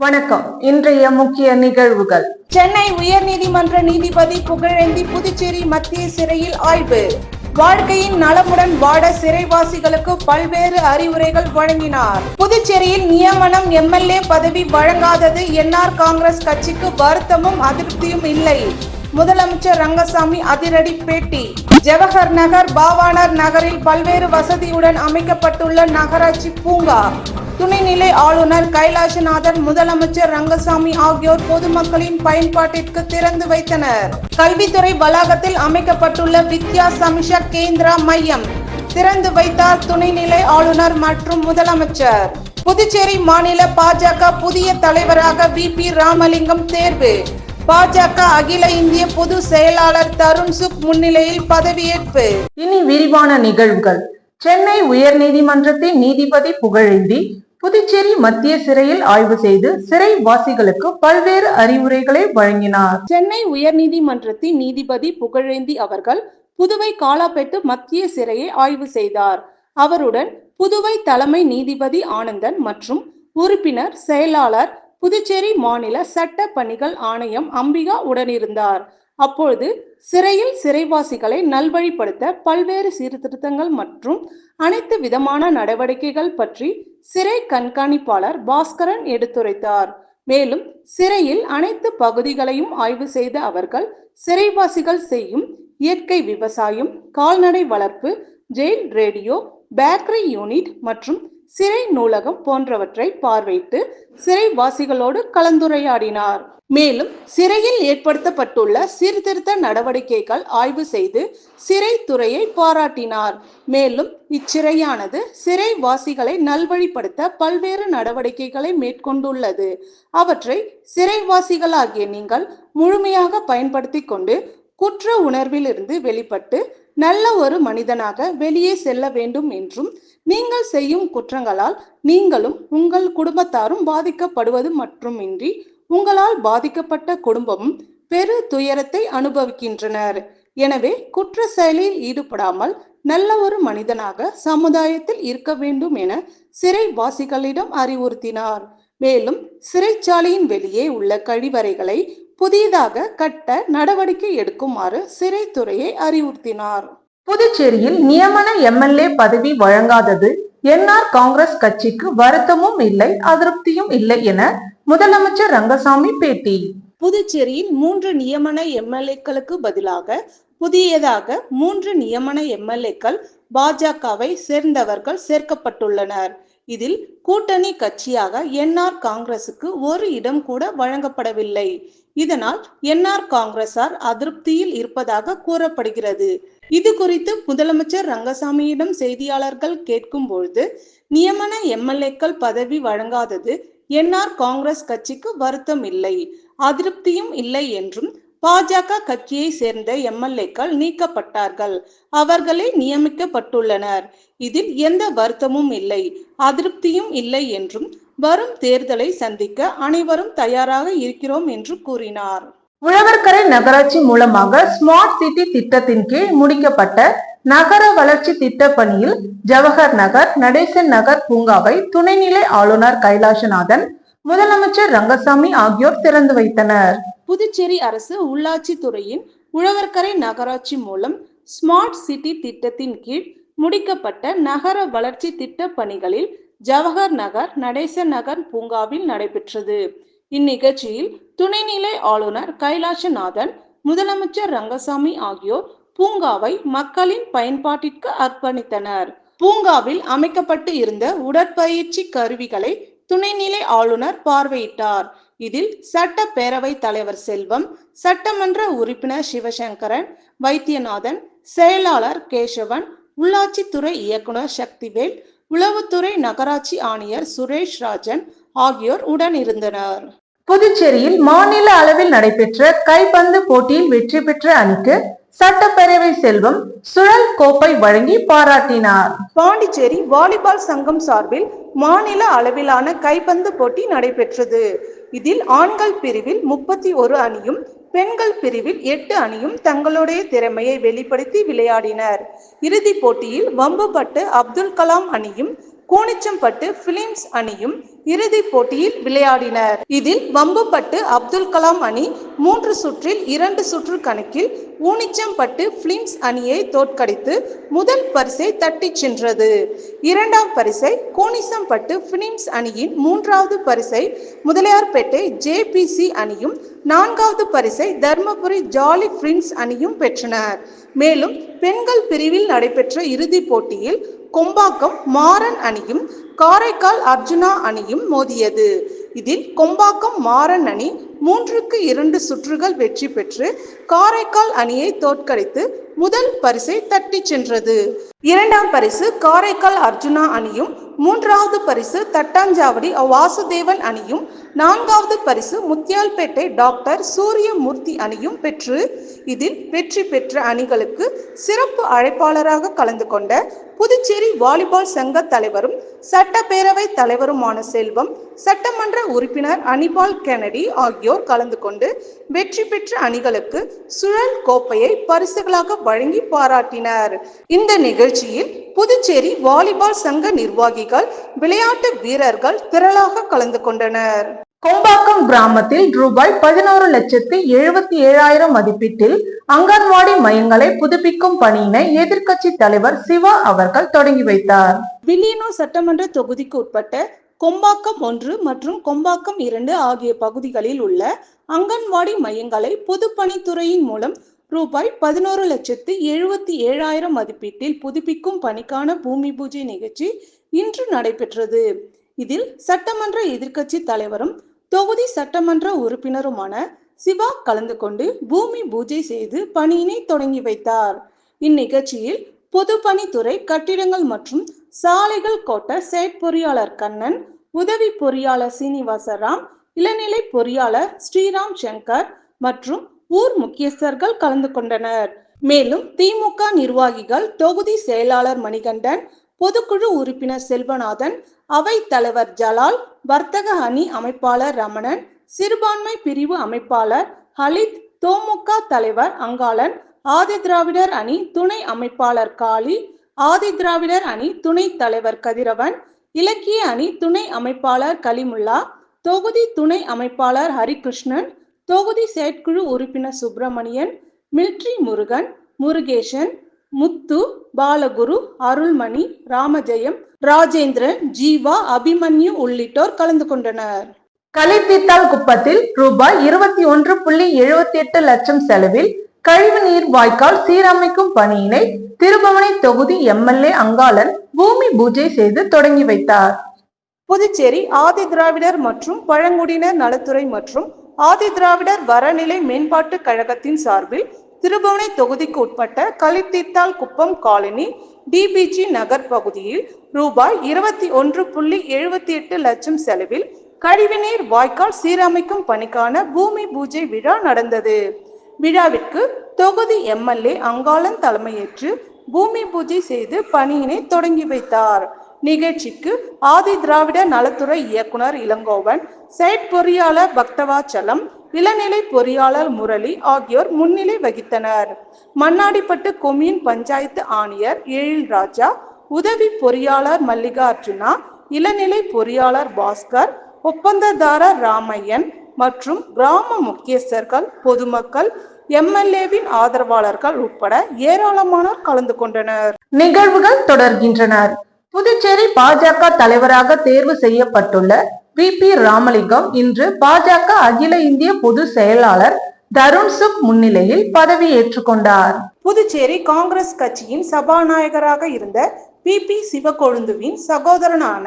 வணக்கம். இன்றைய முக்கிய நிகழ்வுகள். சென்னை உயர்நீதிமன்ற நீதிபதி புகழேந்தி புதுச்சேரி மத்திய சிறையில் ஆய்வு. வாழ்க்கையின் நலமுடன் வாட சிறைவாசிகளுக்கு பல்வேறு அறிவுரைகள் வழங்கினார். புதுச்சேரியில் நியமனம் எம்எல்ஏ பதவி வழங்காதது என்ஆர் காங்கிரஸ் கட்சிக்கு வருத்தமும் அதிருப்தியும் இல்லை. முதலமைச்சர் ரங்கசாமி அதிரடி பேட்டி. ஜவஹர் நகர், பாவாணர் நகரில் பல்வேறு வசதியுடன் அமைக்கப்பட்டுள்ள நகராட்சி பூங்கா துணைநிலை ஆளுநர் கைலாசநாதன், முதலமைச்சர் ரங்கசாமி ஆகியோர் பொதுமக்களின் பயன்பாட்டிற்கு திறந்து வைத்தனர். கல்வித்துறை வளாகத்தில் அமைக்கப்பட்டுள்ள வித்யா சமிஷா கேந்திரா மையம் திறந்து வைத்தார் துணைநிலை ஆளுநர் மற்றும் முதலமைச்சர். புதுச்சேரி மாநில பாஜக புதிய தலைவராக வி.பி. ராமலிங்கம் தேர்வு. பாஜக அகில இந்திய பொதுச் செயலாளர் தருண் சுக் முன்னிலையில் பதவியேற்பு. இனி விரிவான நிகழ்வுகள். சென்னை உயர்நீதிமன்றத்தின் நீதிபதி புகழேந்தி புதுச்சேரி மத்திய சிறையில் ஆய்வு செய்து சிறைவாசிகளுக்கு பல்வேறு அறிவுரைகளை வழங்கினார். சென்னை உயர்நீதிமன்றத்தின் நீதிபதி புகழேந்தி அவர்கள் புதுவை காலாப்பேட்டு மத்திய சிறையை ஆய்வு செய்தார். அவருடன் புதுவை தலைமை நீதிபதி ஆனந்தன் மற்றும் உறுப்பினர் செயலாளர் புதுச்சேரி மாநில சட்ட பணிகள் ஆணையம் அம்பிகா உடனிருந்தார். அப்பொழுது சிறையில் சிறைவாசிகளை நல்வழிப்படுத்த பல்வேறு சீர்திருத்தங்கள் மற்றும் அனைத்து விதமான நடவடிக்கைகள் பற்றி சிறை கண்காணிப்பாளர் பாஸ்கரன் எடுத்துரைத்தார். மேலும் சிறையில் அனைத்து பகுதிகளையும் ஆய்வு செய்த அவர்கள் சிறைவாசிகள் செய்யும் இயற்கை விவசாயம், கால்நடை வளர்ப்பு, ஜெயில் ரேடியோ, பேக்கரி யூனிட் மற்றும் சிறை நூலகம் போன்றவற்றை பார்வையிட்டு சிறைவாசிகளோடு கலந்துரையாடினார். மேலும் சிறையில் ஏற்படுத்தப்பட்டுள்ள சீர்திருத்த நடவடிக்கைகள் ஆய்வு செய்து சிறைத்துறையை பாராட்டினார். மேலும் இச்சிறையானது சிறைவாசிகளை நல்வழிப்படுத்த பல்வேறு நடவடிக்கைகளை மேற்கொண்டுள்ளது. அவற்றை சிறைவாசிகளாகிய நீங்கள் முழுமையாக பயன்படுத்தி கொண்டு குற்ற உணர்விலிருந்து வெளிப்பட்டு நல்ல ஒரு மனிதனாக வெளியே செல்ல வேண்டும் என்றும், நீங்கள் செய்யும் குற்றங்களால் நீங்களும் உங்கள் குடும்பத்தாரும் பாதிக்கப்படுவது மட்டுமின்றி உங்களால் பாதிக்கப்பட்ட குடும்பமும் பெரு துயரத்தை அனுபவிக்கின்றனர். எனவே குற்ற செயலில் ஈடுபடாமல் நல்ல ஒரு மனிதனாக சமுதாயத்தில் இருக்க வேண்டும் என சிறைவாசிகளிடம் அறிவுறுத்தினார். மேலும் சிறைச்சாலையின் வெளியே உள்ள கழிவறைகளை புதிதாக கட்ட நடவடிக்கை எடுக்குமாறு சிறைத்துறையை அறிவுறுத்தினார். புதுச்சேரியில் நியமன எம்எல்ஏ பதவி வழங்காதது என்ஆர் காங்கிரஸ் கட்சிக்கு வருத்தமும் இல்லை, அதிருப்தியும் இல்லை என முதலமைச்சர் ரங்கசாமி பேட்டி. புதுச்சேரியில் 3 நியமன எம்எல்ஏக்களுக்கு பதிலாக புதியதாக 3 நியமன எம்எல்ஏக்கள் பாஜகவை சேர்ந்தவர்கள் சேர்க்கப்பட்டுள்ளனர். இதில் கூட்டணி கட்சியாக என்ஆர் காங்கிரசுக்கு ஒரு இடம் கூட வழங்கப்படவில்லை. இதனால் என்ஆர் காங்கிரசார் அதிருப்தியில் இருப்பதாக கூறப்படுகிறது. இது குறித்து முதலமைச்சர் ரங்கசாமியிடம் செய்தியாளர்கள் கேட்கும் பொழுது, நியமன எம்எல்ஏக்கள் பதவி வழங்காதது என்ஆர் காங்கிரஸ் கட்சிக்கு வருத்தம் இல்லை, அதிருப்தியும் இல்லை என்றும், பாஜக கட்சியை சேர்ந்த எம்எல்ஏக்கள் நீக்கப்பட்டார்கள், அவர்களே நியமிக்கப்பட்டுள்ளனர், இதில் எந்த வருத்தமும் இல்லை, அதிருப்தியும் இல்லை என்றும், வரும் தேர்தலை சந்திக்க அனைவரும் தயாராக இருக்கிறோம் என்று கூறினார். உழவர்கரை நகராட்சி மூலமாக ஸ்மார்ட் சிட்டி திட்டத்தின் கீழ் முடிக்கப்பட்ட நகர வளர்ச்சி திட்ட பணியில் ஜவஹர் நகர், நடேசன் நகர் பூங்காவை துணைநிலை ஆளுநர் கைலாசநாதன், முதலமைச்சர் ரங்கசாமி ஆகியோர் திறந்து வைத்தனர். புதுச்சேரி அரசு உள்ளாட்சி துறையின் உழவர்கரை நகராட்சி மூலம் ஸ்மார்ட் சிட்டி திட்டத்தின் கீழ் முடிக்கப்பட்ட நகர வளர்ச்சி திட்ட பணிகளில் ஜவஹர் நகர், நடேசன் நகர் பூங்காவில் நடைபெற்றது. இந்நிகழ்ச்சியில் துணைநிலை ஆளுநர் கைலாசநாதன், முதலமைச்சர் ரங்கசாமி ஆகியோர் பூங்காவை மக்களின் பயன்பாட்டிற்கு அர்ப்பணித்தனர். பூங்காவில் அமைக்கப்பட்டு இருந்த உடற்பயிற்சி கருவிகளை துணைநிலை ஆளுநர் பார்வையிட்டார். இதில் சட்டப்பேரவை தலைவர் செல்வம், சட்டமன்ற உறுப்பினர் சிவசங்கரன், வைத்தியநாதன், செயலாளர் கேசவன், உள்ளாட்சித்துறை இயக்குனர் சக்திவேல், உளவுத்துறை நகராட்சி ஆணையர் சுரேஷ் ராஜன் ஆகியோர் உடன் இருந்தனர். புதுச்சேரியில் மாநில அளவில் நடைபெற்ற கைப்பந்து போட்டியில் வெற்றி பெற்ற அணிக்கு சட்டப்பேரவை செல்வம் சுழல் கோப்பை வழங்கி பாராட்டினார். பாண்டிச்சேரி வாலிபால் சங்கம் சார்பில் மாநில அளவிலான கைப்பந்து போட்டி நடைபெற்றது. இதில் ஆண்கள் பிரிவில் 31 அணியும், பெண்கள் பிரிவில் 8 அணியும் தங்களுடைய திறமையை வெளிப்படுத்தி விளையாடினர். இறுதிப் போட்டியில் வம்புப்பட்டு அப்துல் கலாம் அணியும் கூனிச்சம்பட்டு பிலிம்ஸ் அணியும் இறுதிப் போட்டியில் விளையாடினர். இதில் வம்புப்பட்டு அப்துல் கலாம் அணி 3 சுற்றில் 2 சுற்று கணக்கில் ஊனிச்சம்பட்டு பிலிம்ஸ் அணியை தோற்கடித்து முதல் பரிசை தட்டிச் சென்றது. 2ஆம் பரிசை கூனிச்சம்பட்டு பிலிம்ஸ் அணியின், 3வது பரிசை முதலியார்பேட்டை JPC அணியும், 4வது பரிசை தர்மபுரி ஜாலி பிரின்ஸ் அணியும் பெற்றனர். மேலும் பெண்கள் பிரிவில் நடைபெற்ற இறுதிப் போட்டியில் கொம்பாக்கம் மாறன் அணியும் காரைக்கால் அர்ஜுனா அணியும் மோதியது. இதில் கொம்பாக்கம் மாறன் அணி 3-2 சுற்றுகள் வெற்றி பெற்று காரைக்கால் அணியை தோற்கடித்து முதல் பரிசை தட்டிச் சென்றது. 2ஆம் பரிசு காரைக்கால் அர்ஜுனா அணியும், 3வது பரிசு தட்டாஞ்சாவடி வாசுதேவன் அணியும், 4வது பரிசு முத்தியால்பேட்டை டாக்டர் சூரியமூர்த்தி அணியும் பெற்று இதில் வெற்றி பெற்ற அணிகளுக்கு சிறப்பு அழைப்பாளராக கலந்து கொண்ட புதுச்சேரி வாலிபால் சங்க தலைவரும் சட்டப்பேரவை தலைவருமான செல்வம், சட்டமன்ற உறுப்பினர் அனிபால் கெனடி ஆகியோர் கலந்து கொண்டு வெற்றி பெற்ற அணிகளுக்கு சுழல் கோப்பையை பரிசுகளாக வழங்கி பாராட்டினர். இந்த நிகழ்ச்சியில் புதுச்சேரி வாலிபால் சங்க நிர்வாகிகள், விளையாட்டு வீரர்கள் திரளாக கலந்து கொண்டனர். கொம்பாக்கம் கிராமத்தில் ரூபாய் 11,77,000 மதிப்பீட்டில் அங்கன்வாடி மையங்களை புதுப்பிக்கும் பணியினை எதிர்க்கட்சி தலைவர் சிவா அவர்கள் தொடங்கி வைத்தார். வில்லியனூர் சட்டமன்ற தொகுதிக்கு உட்பட்ட கொம்பாக்கம் 1 மற்றும் கொம்பாக்கம் 2 ஆகிய பகுதிகளில் உள்ள அங்கன்வாடி மையங்களை பொதுப்பணித்துறையின் மூலம் ரூபாய் 11,77,000 மதிப்பீட்டில் புதுப்பிக்கும் பணிக்கான பூமி பூஜை நிகழ்ச்சி இன்று நடைபெற்றது. இதில் சட்டமன்ற எதிர்க்கட்சி தலைவரும் தொகுதி சட்டமன்ற உறுப்பினருமான சிவா கலந்து கொண்டு பூமி பூஜை செய்து பணியினை தொடங்கி வைத்தார். இந்நிகழ்ச்சியில் பொதுப்பணித்துறை கட்டிடங்கள் மற்றும் சாலைகள் கோட்ட செயற்பொறியாளர் கண்ணன், உதவி பொறியாளர் சீனிவாசராம், இளநிலை பொறியாளர் ஸ்ரீராம் சங்கர் மற்றும் ஊர் முக்கியஸ்தர்கள் கலந்து கொண்டனர். மேலும் திமுக நிர்வாகிகள், தொகுதி செயலாளர் மணிகண்டன், பொதுக்குழு உறுப்பினர் செல்வநாதன், அவை தலைவர் ஜலால், வர்த்தக அணி அமைப்பாளர் ரமணன், சிறுபான்மை பிரிவு அமைப்பாளர் ஹலித், தோமுக தலைவர் அங்காளன், ஆதிதிராவிடர் அணி துணை அமைப்பாளர் காளி, ஆதிதிராவிடர் அணி துணை தலைவர் கதிரவன், இலக்கிய அணி துணை அமைப்பாளர் கலிமுல்லா, தொகுதி துணை அமைப்பாளர் ஹரிகிருஷ்ணன், தொகுதி செயற்குழு உறுப்பினர் சுப்பிரமணியன், மில்ட்ரி முருகன், முருகேசன், முத்து, பாலகுரு, அருள்மணி, ராமஜெயம், ராஜேந்திரன், ஜீவா, அபிமன்யு உள்ளிட்டோர் கலந்து கொண்டனர். களித்தீத்தால் குப்பத்தில் ரூபாய் 21.78 லட்சம் செலவில் கழிவுநீர் வாய்க்கால் சீரமைக்கும் பணியினை திருபுவனை தொகுதி MLA அங்காளன் பூமி பூஜை செய்து தொடங்கி வைத்தார். புதுச்சேரி ஆதிதிராவிடர் மற்றும் பழங்குடியினர் நலத்துறை மற்றும் ஆதிதிராவிடர் வரநிலை மேம்பாட்டு கழகத்தின் சார்பில் திருபுவனை தொகுதிக்கு உட்பட்ட களித்தீத்தால் குப்பம் காலனி DBG நகர் பகுதியில் ரூபாய் 21.78 லட்சம் செலவில் கழிவுநீர் வாய்க்கால் சீரமைக்கும் பணிக்கான பூமி பூஜை விழா நடந்தது. விழாவிற்கு தொகுதி MLA அங்காளன் தலைமையேற்று பூமி பூஜை செய்து பணியினை தொடங்கி வைத்தார். நிகழ்ச்சிக்கு ஆதி திராவிட நலத்துறை இயக்குனர் இளங்கோவன், செயற்பொறியாளர் பக்தவாச்சலம், இளநிலை பொறியாளர் முரளி ஆகியோர் முன்னிலை வகித்தனர். மண்ணாடிப்பட்டு கொம்யூன் பஞ்சாயத்து ஆணையர் எழில்ராஜா, உதவி பொறியாளர் மல்லிகார்ஜுனா, இளநிலை பொறியாளர் பாஸ்கர், ஒப்பந்ததாரர் ராமையன் மற்றும் கிராம முக்கியஸ்தர்கள், பொதுமக்கள், MLA-வின் ஆதரவாளர்கள் உட்பட ஏராளமானோர் கலந்து கொண்டனர். நிகழ்வுகள் தொடர்கின்றனர். புதுச்சேரி பாஜக தலைவராக தேர்வு செய்யப்பட்டுள்ள VP ராமலிங்கம் இன்று பாஜக அகில இந்திய பொதுச் செயலாளர் தருண் சுக் முன்னிலையில் பதவி ஏற்றுக்கொண்டார். புதுச்சேரி காங்கிரஸ் கட்சியின் சபாநாயகராக இருந்த VP சிவக்கொழுந்துவின் சகோதரனான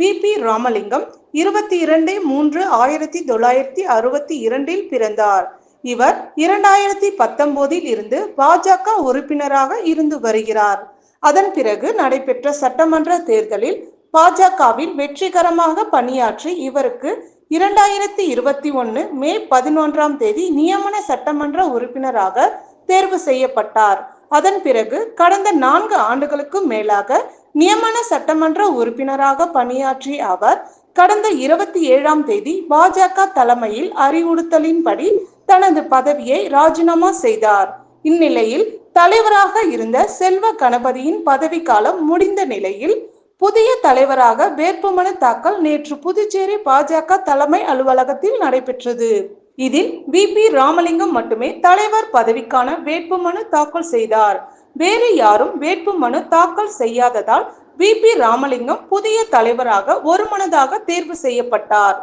VP ராமலிங்கம் 22/3/1962 பிறந்தார். இவர் 2019 இருந்து பாஜக உறுப்பினராக இருந்து வருகிறார். அதன் பிறகு நடைபெற்ற சட்டமன்ற தேர்தலில் பாஜகவில் வெற்றிகரமாக பணியாற்றி இவருக்கு 2021 மே 11 நியமன சட்டமன்ற உறுப்பினராக தேர்வு செய்யப்பட்டார். அதன் பிறகு கடந்த 4 ஆண்டுகளுக்கு மேலாக நியமன சட்டமன்ற உறுப்பினராக பணியாற்றிய அவர் கடந்த 27 பாஜக தலைமையில் அறிவுறுத்தலின்படி தனது பதவியை ராஜினாமா செய்தார். இந்நிலையில் தலைவராக இருந்த செல்வ கணபதியின் பதவிக்காலம் முடிந்த நிலையில் புதிய தலைவராக வேட்புமனு தாக்கல் நேற்று புதுச்சேரி பாஜக தலைமை அலுவலகத்தில் நடைபெற்றது. இதில் வி.பி. ராமலிங்கம் மட்டுமே தலைவர் பதவிக்கான வேட்புமனு தாக்கல் செய்தார். வேறு யாரும் வேட்புமனு தாக்கல் செய்யாததால் வி.பி. ராமலிங்கம் புதிய தலைவராக ஒருமனதாக தேர்வு செய்யப்பட்டார்.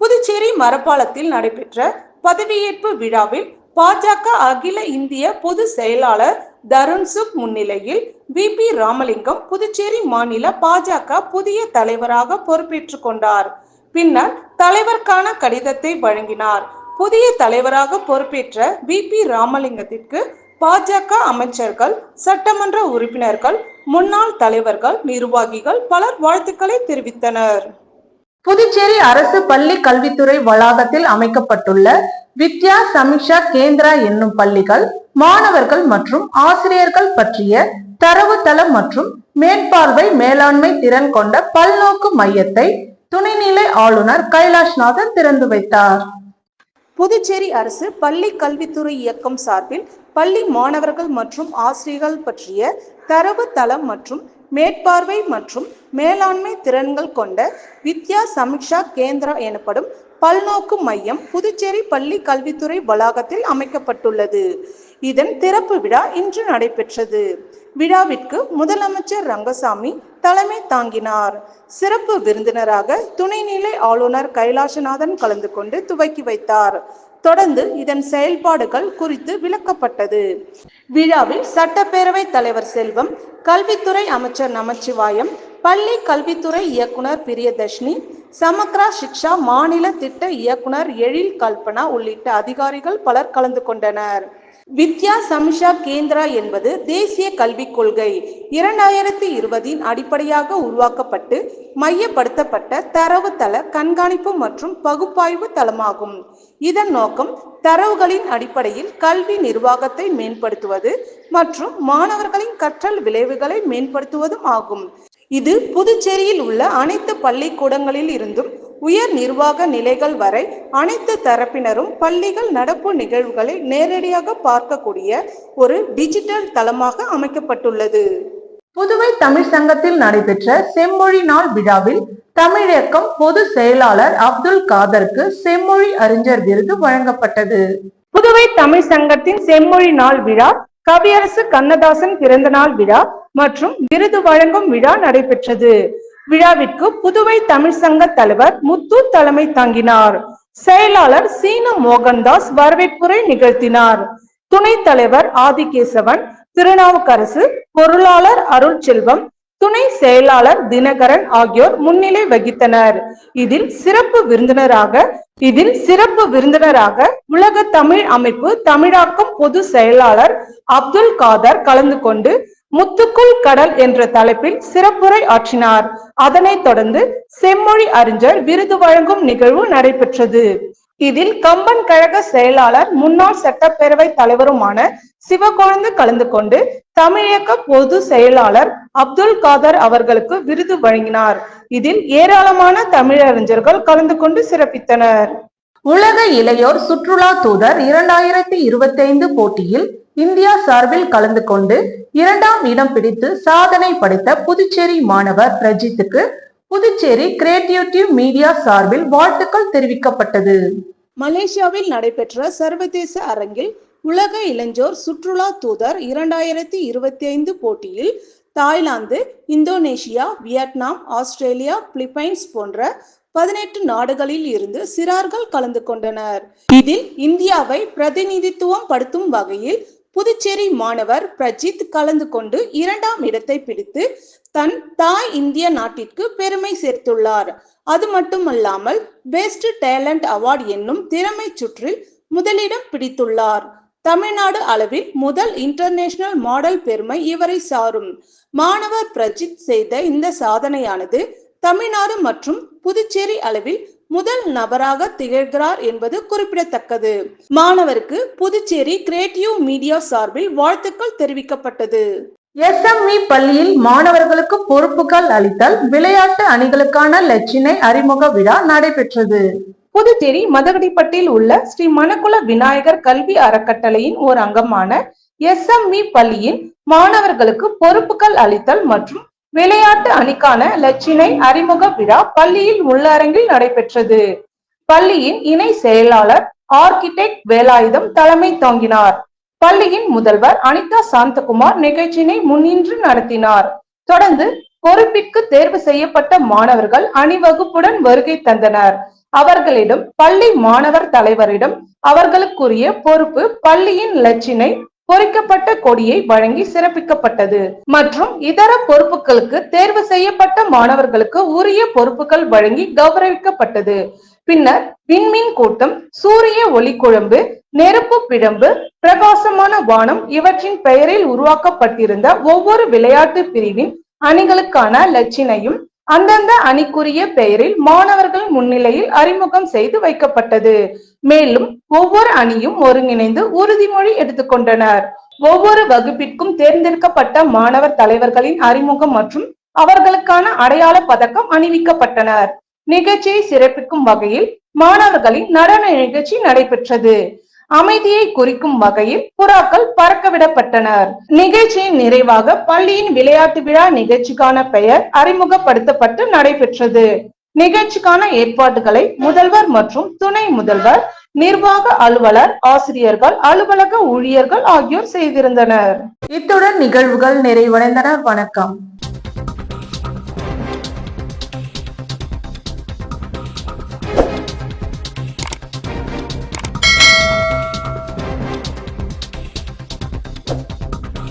புதுச்சேரி மரப்பாலத்தில் நடைபெற்ற பதவியேற்பு விழாவில் பாஜக அகில இந்திய பொதுச் செயலாளர் தருண்சுக் முன்னிலையில் வி.பி. ராமலிங்கம் புதுச்சேரி மாநில பாஜக புதிய தலைவராக பொறுப்பேற்றுக் கொண்டார். பின்னர் தலைவருக்கான கடிதத்தை வழங்கினார். புதிய தலைவராக பொறுப்பேற்ற வி.பி. ராமலிங்கத்திற்கு பாஜக அமைச்சர்கள், சட்டமன்ற உறுப்பினர்கள், முன்னாள் தலைவர்கள், நிர்வாகிகள் பலர் வாழ்த்துக்களை தெரிவித்தனர். புதுச்சேரி அரசு பள்ளி கல்வித்துறை வளாகத்தில் அமைக்கப்பட்டுள்ள வித்யா சமிக்ஷா கேந்திரா என்னும் பள்ளிகள் மாணவர்கள் மற்றும் ஆசிரியர்கள் பற்றிய தரவுத்தளம் மற்றும் மேற்பார்வை மேலாண்மை திறன் கொண்ட பல்நோக்கு மையத்தை துணைநிலை ஆளுநர் கைலாஷ்நாதன் திறந்து வைத்தார். புதுச்சேரி அரசு பள்ளி கல்வித்துறை இயக்கம் சார்பில் பள்ளி மாணவர்கள் மற்றும் ஆசிரியர்கள் பற்றிய தரவு தளம் மற்றும் மேற்பார்வை மற்றும் மேலாண்மை திறன்கள் கொண்ட வித்யா சமிக்ஷா கேந்திரா எனப்படும் பல்நோக்கு மையம் புதுச்சேரி பள்ளி கல்வித்துறை வளாகத்தில் அமைக்கப்பட்டுள்ளது. இதன் திறப்பு விழா இன்று நடைபெற்றது. விழாவிற்கு முதலமைச்சர் ரங்கசாமி தலைமை தாங்கினார். சிறப்பு விருந்தினராக துணைநிலை ஆளுநர் கைலாசநாதன் கலந்து கொண்டு துவக்கி வைத்தார். தொடர்ந்து இதன் செயல்பாடுகள் குறித்து விளக்கப்பட்டது. விழாவில் சட்டப்பேரவை தலைவர் செல்வம், கல்வித்துறை அமைச்சர் நமச்சிவாயம், பள்ளி கல்வித்துறை இயக்குனர் பிரியதர்ஷினி, சமக்ரா சிக்ஷா மாநில திட்ட இயக்குனர் எழில் கல்பனா உள்ளிட்ட அதிகாரிகள் பலர் கலந்து கொண்டனர். வித்யா சமிக்ஷா கேந்திரா என்பது தேசிய கல்விக் கொள்கை 2020 அடிப்படையாக உருவாக்கப்பட்டு மையப்படுத்தப்பட்ட தரவுத்தள கண்காணிப்பு மற்றும் பகுப்பாய்வு தளமாகும். இதன் நோக்கம் தரவுகளின் அடிப்படையில் கல்வி நிர்வாகத்தை மேம்படுத்துவது மற்றும் மாணவர்களின் கற்றல் விளைவுகளை மேம்படுத்துவதும் ஆகும். இது புதுச்சேரியில் உள்ள அனைத்து பள்ளிக்கூடங்களில் இருந்தும் உயர் நிர்வாக நிலைகள் வரை அனைத்து தரப்பினரும் பள்ளிகள் நடப்பு நிகழ்வுகளை நேரடியாக பார்க்கக்கூடிய ஒரு டிஜிட்டல் தளமாக அமைக்கப்பட்டுள்ளது. புதுவை தமிழ் சங்கத்தில் நடைபெற்ற செம்மொழி நாள் விழாவில் தமிழியக்கம் பொதுச் செயலாளர் அப்துல் காதருக்கு செம்மொழி அறிஞர் விருது வழங்கப்பட்டது. புதுவை தமிழ் சங்கத்தின் செம்மொழி நாள் விழா, கவியரசு கண்ணதாசன் பிறந்த நாள் விழா மற்றும் விருது வழங்கும் விழா நடைபெற்றது. விழாவிற்கு புதுவை தமிழ் சங்க தலைவர் முத்து தலைமை தாங்கினார். செயலாளர் சீன மோகன்தாஸ் வரவேற்புரை நிகழ்த்தினார். துணைத் தலைவர் ஆதிகேசவன், திருநாவுக்கரசு, பொருளாளர் அருள் செல்வம், துணை செயலாளர் தினகரன் ஆகியோர் முன்னிலை வகித்தனர். இதில் சிறப்பு விருந்தினராக உலக தமிழ் அமைப்பு தமிழாக்கம் பொது செயலாளர் அப்துல் காதர் கலந்து கொண்டு முத்துக்குள் கடல் என்ற தலைப்பில் சிறப்புரை ஆற்றினார். அதனைத் தொடர்ந்து செம்மொழி அறிஞர் விருது வழங்கும் நிகழ்வு நடைபெற்றது. இதில் கம்பன் கழக செயலாளர் முன்னாள் சட்டப்பேரவை தலைவருமான சிவகொழுந்து கலந்து கொண்டு தமிழியக்க பொது செயலாளர் அப்துல் காதர் அவர்களுக்கு விருது வழங்கினார். இதில் ஏராளமான தமிழறிஞர்கள் கலந்து கொண்டு சிறப்பித்தனர். உலக இளையோர் சுற்றுலா தூதர் 2025 போட்டியில் இந்தியா சார்பில் கலந்து கொண்டு 2ஆம் இடம் பிடித்து சாதனை படைத்த புதுச்சேரி மாணவர் பிரஜித்துக்கு புதுச்சேரி கிரியேட்டிவ் மீடியா சார்பில் வாழ்த்துக்கள் தெரிவிக்கப்பட்டது. மலேசியாவில் நடைபெற்ற சர்வதேச அரங்கில் உலக இளைஞர் சுற்றுலா தூதர் 2025 போட்டியில் Thailand, Indonesia, Vietnam, Australia, Philippines போன்ற 18 நாடுகளில் இருந்து சிறார்கள் கலந்து கொண்டனர். இதில் இந்தியாவை பிரதிநிதித்துவம் படுத்தும் வகையில் புதுச்சேரி மாணவர் பிரஜித் கலந்து கொண்டு 2ஆம் இடத்தை பிடித்து தன் தாய் இந்திய நாட்டிற்கு பெருமை சேர்த்துள்ளார். அது மட்டுமல்லாமல் பெஸ்ட் டேலண்ட் அவார்டு என்னும் திறமை சுற்றில் முதலிடம் பிடித்துள்ளார். தமிழ்நாடு அளவில் முதல் இன்டர்நேஷனல் மாடல் பெருமை இவரை சாரும். மாணவர் பிரஜித் செய்த இந்த சாதனையானது தமிழ்நாடு மற்றும் புதுச்சேரி அளவில் முதல் நபராக திகழ்கிறார் என்பது குறிப்பிடத்தக்கது. மாணவருக்கு புதுச்சேரி கிரியேட்டிவ் மீடியா சார்பில் வாழ்த்துக்கள் தெரிவிக்கப்பட்டது. SME பள்ளியில் மாணவர்களுக்கு பொறுப்புகள் அளித்தல், விளையாட்டு அணிகளுக்கான லட்சினை அறிமுக விழா நடைபெற்றது. புதுச்சேரி மதகடிப்பட்டில் உள்ள ஸ்ரீ மணக்குள விநாயகர் கல்வி அறக்கட்டளையின் ஓர் அங்கமான SME பள்ளியின் மாணவர்களுக்கு பொறுப்புகள் அளித்தல் மற்றும் விளையாட்டு அணிக்கான இலச்சினை அறிமுக விழா பள்ளியில் உள்ளரங்கில் நடைபெற்றது. பள்ளியின் இணை செயலாளர் ஆர்கிடெக்ட் வேலாயுதம் தலைமை தாங்கினார். பள்ளியின் முதல்வர் அனிதா சாந்தகுமார் நிகழ்ச்சியினை முன்னின்று நடத்தினார். தொடர்ந்து பொறுப்பிற்கு தேர்வு செய்யப்பட்ட மாணவர்கள் அணிவகுப்புடன் வருகை தந்தனர். அவர்களிடம் பள்ளி மாணவர் தலைவரிடம் அவர்களுக்குரிய பொறுப்பு, பள்ளியின் இலச்சினை, பொறிக்கப்பட்ட கொடியை வழங்கி சிறப்பிக்கப்பட்டது. மற்றும் இதர பொறுப்புகளுக்கு தேர்வு செய்யப்பட்ட மாணவர்களுக்கு உரிய பொறுப்புகள் வழங்கி கௌரவிக்கப்பட்டது. பின்னர் விண்மீன் கூட்டம், சூரிய ஒளிக்குழம்பு, நெருப்பு பிழம்பு, பிரகாசமான வானம் இவற்றின் பெயரில் உருவாக்கப்பட்டிருந்த ஒவ்வொரு விளையாட்டு பிரிவின் அணிகளுக்கான இலச்சினையும் அந்தந்த அணிக்குரிய பெயரில் மாணவர்கள் முன்னிலையில் அறிமுகம் செய்து வைக்கப்பட்டது. மேலும் ஒவ்வொரு அணியும் ஒருங்கிணைந்து உறுதிமொழி எடுத்துக்கொண்டனர். ஒவ்வொரு வகுப்பிற்கும் தேர்ந்தெடுக்கப்பட்ட மாணவர் தலைவர்களின் அறிமுகம் மற்றும் அவர்களுக்கான அடையாள பதக்கம் அணிவிக்கப்பட்டனர். நிகழ்ச்சியை சிறப்பிக்கும் வகையில் மாணவர்களின் நடன நிகழ்ச்சி நடைபெற்றது. அமைதியை குறிக்கும் வகையில் புறாக்கள் பறக்கவிடப்பட்டனர். நிகழ்ச்சியின் நிறைவாக பள்ளியின் விளையாட்டு விழா நிகழ்ச்சிக்கான பெயர் அறிமுகப்படுத்தப்பட்டு நடைபெற்றது. நிகழ்ச்சிக்கான ஏற்பாடுகளை முதல்வர் மற்றும் துணை முதல்வர், நிர்வாக அலுவலர், ஆசிரியர்கள், அலுவலக ஊழியர்கள் ஆகியோர் செய்திருந்தனர். இத்துடன் நிகழ்வுகள் நிறைவடைந்தன. வணக்கம்.